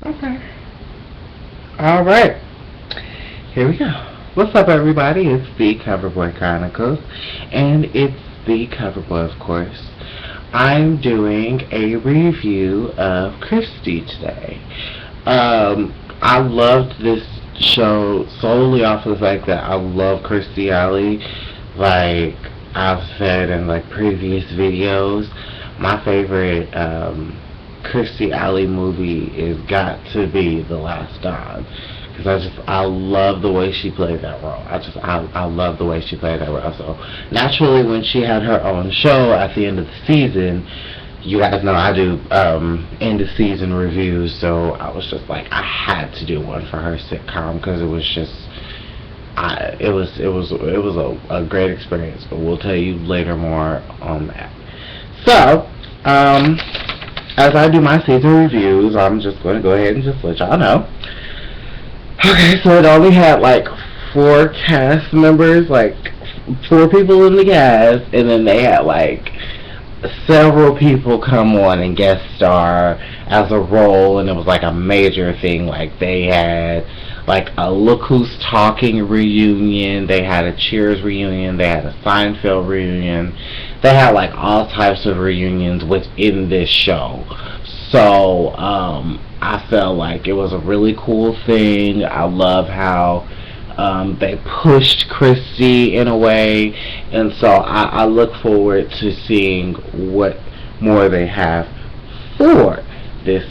Okay. Alright. Here we go. What's up, everybody? It's the CoverBoi Chronicles, and it's the CoverBoi, of course. I'm doing a review of Kristie today. I loved this show solely off of the fact that I love Kristie Alley. Like I've said in like previous videos, my favorite Kristie Alley movie is got to be The Last Don. Because I love the way she played that role. I love the way she played that role. So naturally, when she had her own show at the end of the season, you guys know I do end of season reviews. So I was just like, I had to do one for her sitcom because it was just, it was a great experience. But we'll tell you later more on that. So as I do my season reviews, I'm just going to go ahead and just let y'all know. Okay, so it only had like 4 cast members, like 4 people in the cast, and then they had like several people come on and guest star as a role, and it was like a major thing. Like they had like a Look Who's Talking reunion, they had a Cheers reunion, they had a Seinfeld reunion, they had like all types of reunions within this show. So I felt like it was a really cool thing. I love how they pushed Kristie in a way, and so I look forward to seeing what more they have for this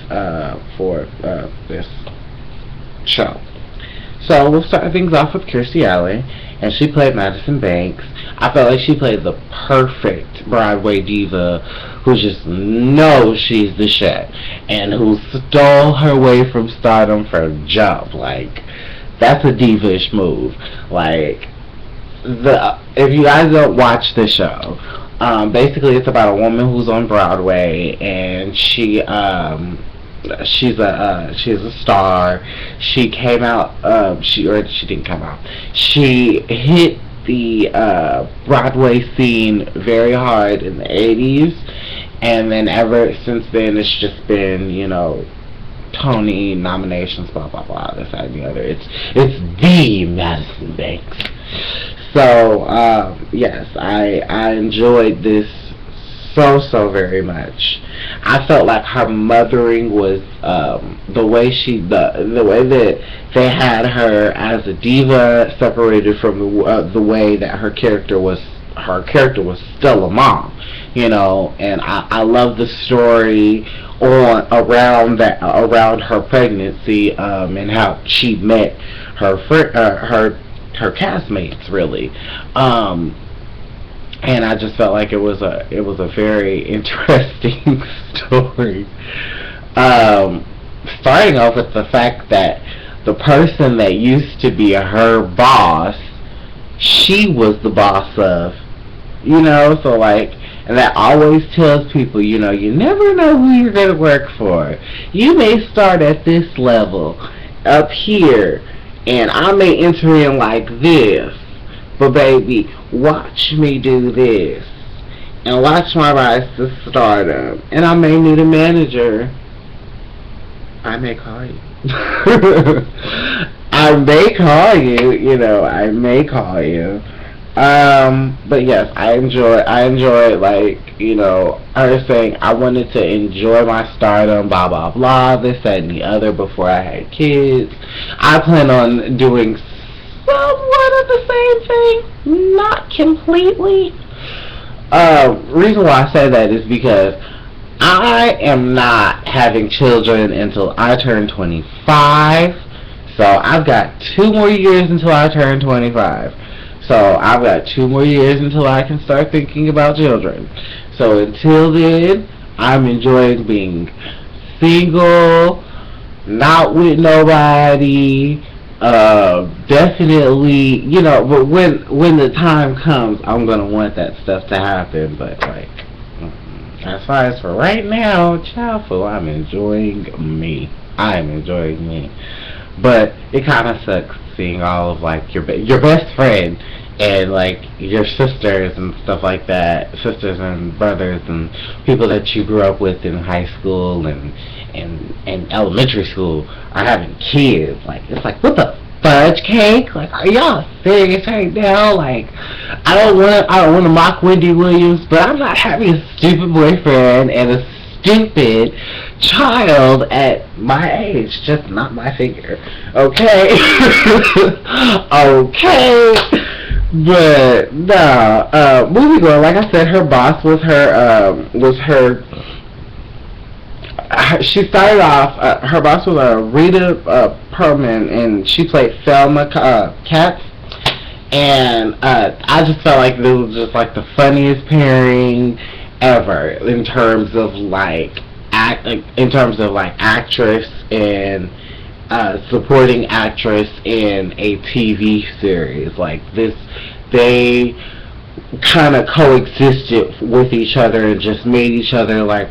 show. So we'll start things off with Kristie Alley, and she played Madison Banks. I felt like she played the perfect Broadway diva who just knows she's the shit and who stole her way from stardom from jump. Like, that's a diva-ish move. Like, if you guys don't watch the show, basically it's about a woman who's on Broadway, and she's a star. She came out. She didn't come out. She hit the Broadway scene very hard in the 80s, and then ever since then it's just been, you know, Tony nominations, blah blah blah, this that and the other. It's the Madison Banks. So yes, I enjoyed this so very much. I felt like her mothering was the way that they had her as a diva separated from the way that her character was still a mom, you know. And I love the story around her pregnancy, and how she met her castmates, really. And I just felt like it was a very interesting story. Starting off with the fact that the person that used to be her boss, she was the boss of, you know. So like, and that always tells people, you know, you never know who you're gonna work for. You may start at this level up here, and I may enter in like this. But baby, watch me do this, and watch my rise to stardom. And I may need a manager. I may call you. I may call you. You know, I may call you. But yes, I enjoy like, you know, her saying I wanted to enjoy my stardom, blah blah blah, this that and the other before I had kids. I plan on doing somewhat of the same thing, not completely. Reason why I say that is because I am not having children until I turn 25. So I've got 2 more years until I turn 25. So I've got 2 more years until I can start thinking about children. So until then, I'm enjoying being single, not with nobody. Definitely, you know, but when the time comes, I'm gonna want that stuff to happen. But like, as far as for right now, childful, I'm enjoying me. But it kind of sucks seeing all of like your best friend and like your sisters and stuff like that, sisters and brothers and people that you grew up with in high school and elementary school are having kids. Like, it's like, what the fudge cake? Like, are y'all serious right now? Like, I don't want to mock Wendy Williams, but I'm not having a stupid boyfriend and a stupid child at my age. Just not my figure. Okay. Okay. But no, moving on. Like I said, her boss was her. She started off. Her boss was Rita Perlman, and she played Thelma Katz. And I just felt like it was just like the funniest pairing ever in terms of like actress and supporting actress in a TV series like this. They kind of coexisted with each other and just made each other like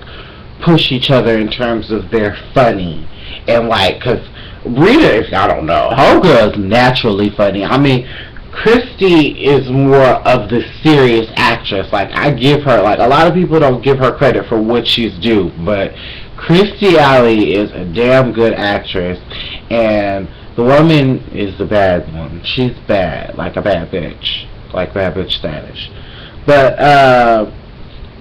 push each other in terms of their funny. And like, cause Rita, if y'all don't know, homegirl's naturally funny. I mean, Kristie is more of the serious actress. Like, I give her, like, a lot of people don't give her credit for what she's due, but Kristie Alley is a damn good actress, and the woman is the bad one. She's bad, like a bad bitch, like bad bitch status. But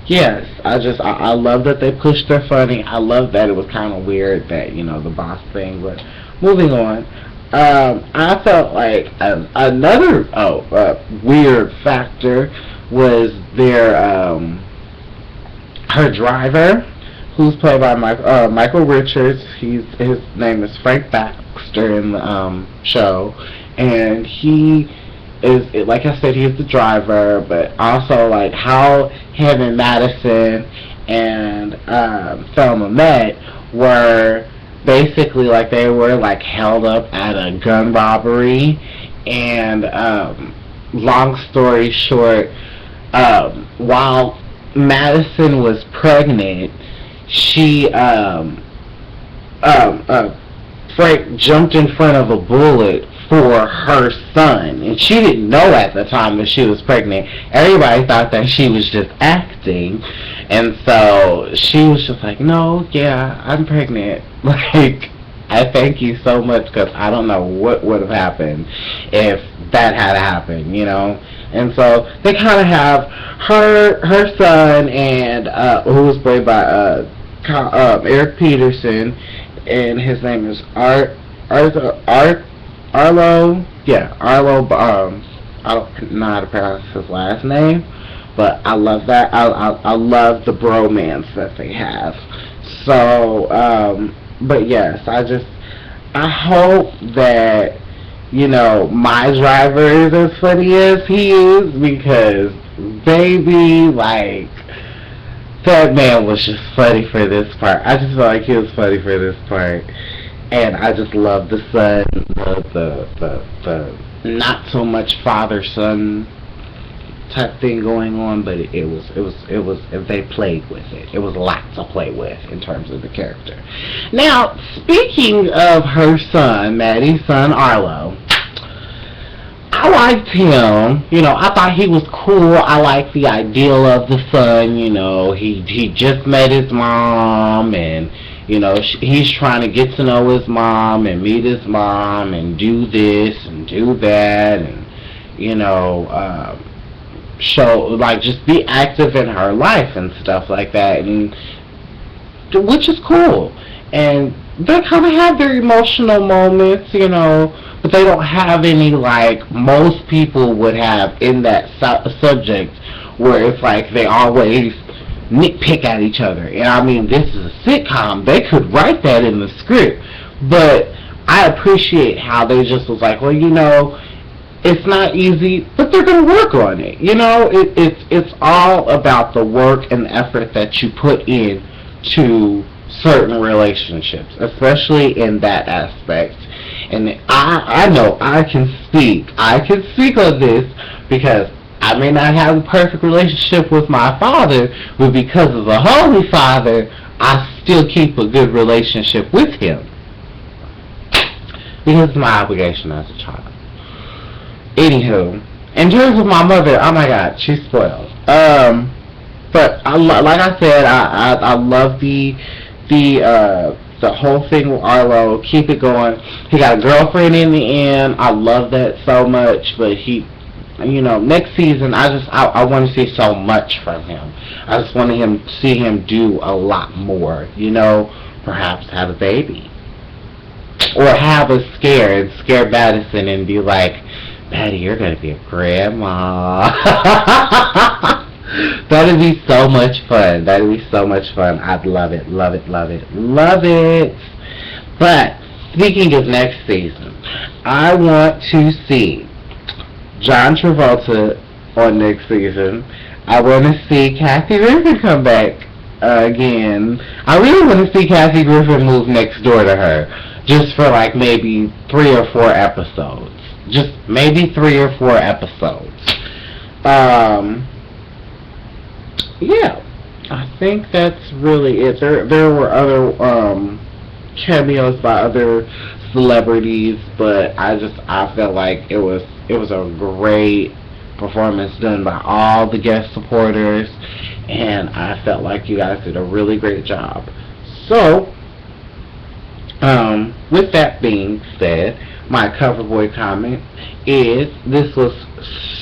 yes, I love that they pushed their funny. I love that it was kind of weird that, you know, the boss thing. But moving on, I felt like another weird factor was their her driver, who's played by Michael Richards. His name is Frank Baxter in the show, and he is, like I said, he's the driver. But also, like, how him and Madison and Thelma met were basically like they were like held up at a gun robbery, and long story short, while Madison was pregnant, she Frank jumped in front of a bullet for her son, and she didn't know at the time that she was pregnant. Everybody thought that she was just acting, and so she was just like, no, yeah, I'm pregnant. Like, I thank you so much, because I don't know what would have happened if that had happened, you know. And so they kind of have her son, and who was played by Eric Peterson, and his name is Arlo. Yeah, Arlo. I don't know how to pronounce his last name, but I love that. I love the bromance that they have. So, but yes, I hope that, you know, my driver is as funny as he is, because baby, like, that man was just funny for this part. I just felt like he was funny for this part. And I just love the son, the not so much father-son type thing going on, but it was they played with it. It was a lot to play with in terms of the character. Now, speaking of her son, Maddie's son Arlo, I liked him. You know, I thought he was cool. I liked the ideal of the son. You know, he just met his mom, and you know, he's trying to get to know his mom and meet his mom and do this and do that, and you know, show, like, just be active in her life and stuff like that, and which is cool. And they kind of have their emotional moments, you know, but they don't have any like most people would have in that subject, where it's like they always nitpick at each other. And I mean, this is a sitcom. They could write that in the script, but I appreciate how they just was like, well, you know, it's not easy, but they're going to work on it. You know, it's all about the work and the effort that you put in to certain relationships, especially in that aspect. And I know I can speak on this, because I may not have a perfect relationship with my father, but because of the Holy Father, I still keep a good relationship with him, because it's my obligation as a child. Anywho, In terms of my mother, oh my God, she's spoiled. But like I said, I love the whole thing with Arlo. Keep it going. He got a girlfriend in the end. I love that so much. But he, next season, I want to see so much from him. I just want to see him do a lot more. Perhaps have a baby, or have a scare Madison and be like, Patty, you're gonna be a grandma. That'd be so much fun. That'd be so much fun. I'd love it, love it, love it, love it. But speaking of next season, I want to see John Travolta on next season. I want to see Kathy Griffin come back again. I really want to see Kathy Griffin move next door to her, just for like maybe 3 or 4 episodes. Just maybe 3 or 4 episodes. Yeah, I think that's really it. There were other cameos by other celebrities, but I felt like it was a great performance done by all the guest supporters, and I felt like you guys did a really great job. So, with that being said, my CoverBoi comment is, this was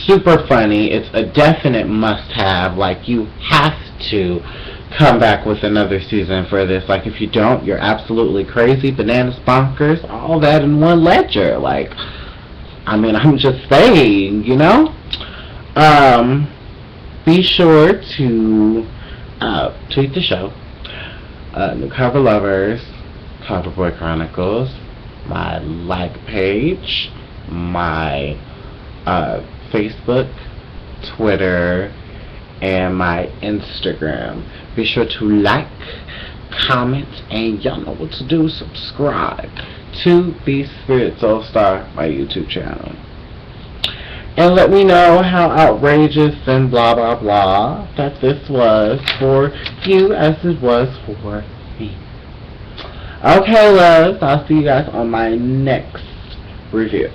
super funny. It's a definite must-have. Like, you have to come back with another season for this. Like, if you don't, you're absolutely crazy, bananas, bonkers, all that in one ledger. Like, I'm just saying, be sure to tweet the show, New Cover Lovers, CoverBoi Chronicles, my like page, my Facebook, Twitter, and my Instagram. Be sure to like, comment, and y'all know what to do. Subscribe to TheSpiritsoulstar, my YouTube channel. And let me know how outrageous and blah blah blah that this was for you as it was for me. Okay, loves, I'll see you guys on my next review.